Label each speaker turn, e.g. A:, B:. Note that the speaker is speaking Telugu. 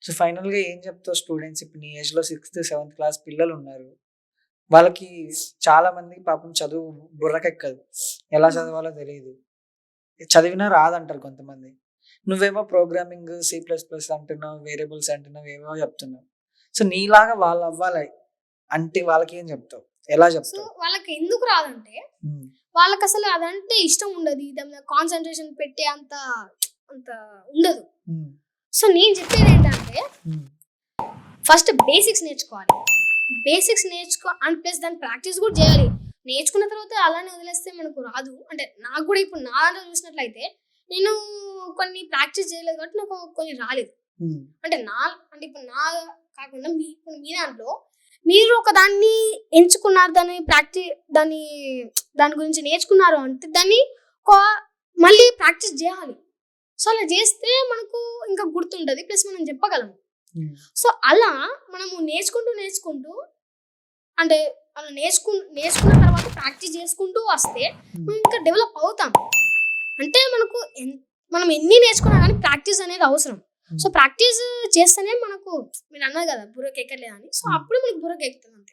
A: సో ఫైనల్‌గా ఏం చెప్తావు స్టూడెంట్స్ ఇప్పుడు నీ ఏజ్‌లో 6థ్, 7థ్ క్లాస్ పిల్లలున్నారు. వాళ్ళకి చాలా మందికి పాపం చదువు బుర్రకెక్కదు. ఎలా చదవాలో తెలీదు. చదివినా రాదంటారు కొంతమంది. నువ్వేమో ప్రోగ్రామింగ్, సి ప్లస్ ప్లస్ అంటున్నావు, వేరియబుల్స్ అంటున్నావు, ఏవేవో చెప్తున్నావు. సో నీలాగా వాళ్ళవ్వాలి అంటే వాళ్ళకేం చెప్తావు? ఎలా
B: సో
A: చెప్తావు?
B: వాళ్ళకి ఎందుకు రాదంటే
A: హ్మ్.
B: వాళ్ళకి అసలు అదంటే ఇష్టం ఉండదు. దాని మీద కాన్సంట్రేషన్ పెట్టే అంత అంత ఉండదు.
A: హ్మ్.
B: సో నేను చెప్పేది ఏంటంటే
A: హ్మ్.
B: ఫస్ట్ బేసిక్స్ నేర్చుకోవాలి. బేసిక్స్ అండ్ ప్లస్ దాన్ని ప్రాక్టీస్ కూడా చేయాలి. నేర్చుకున్న తర్వాత అలానే వదిలేస్తే మనకు రాదు. అంటే నాకు కూడా ఇప్పుడు నా దాంట్లో చూసినట్లయితే నేను కొన్ని ప్రాక్టీస్ చేయలేదు కాబట్టి నాకు కొన్ని రాలేదు.
A: హ్మ్.
B: అంటే ఇప్పుడు నా కాకుండా ఇప్పుడు మీ దాంట్లో మీరు ఒక దాన్ని ఎంచుకున్నారు, దాని గురించి నేర్చుకున్నారు అంటే దాన్ని మళ్ళీ ప్రాక్టీస్ చేయాలి. సో అలా చేస్తే మనకు ఇంకా గుర్తుంటది. ప్లస్ మనం చెప్పగలం.
A: హ్మ్.
B: సో అలా మనము నేర్చుకుంటూ అంటే అలా నేర్చుకున్న తర్వాత ప్రాక్టీస్ చేసుకుంటూ వస్తే మనం ఇంకా డెవలప్ అవుతాం. అంటే మనం ఎన్ని నేర్చుకున్నా కానీ ప్రాక్టీస్ అనేది అవసరం. సో ప్రాక్టీస్ చేస్తేనే మనకు మీరు అన్నారు కదా బుర్రకి ఎక్కలేదని. సో అప్పుడు మనకు బుర్రకి ఎక్కుతుంది అంతే.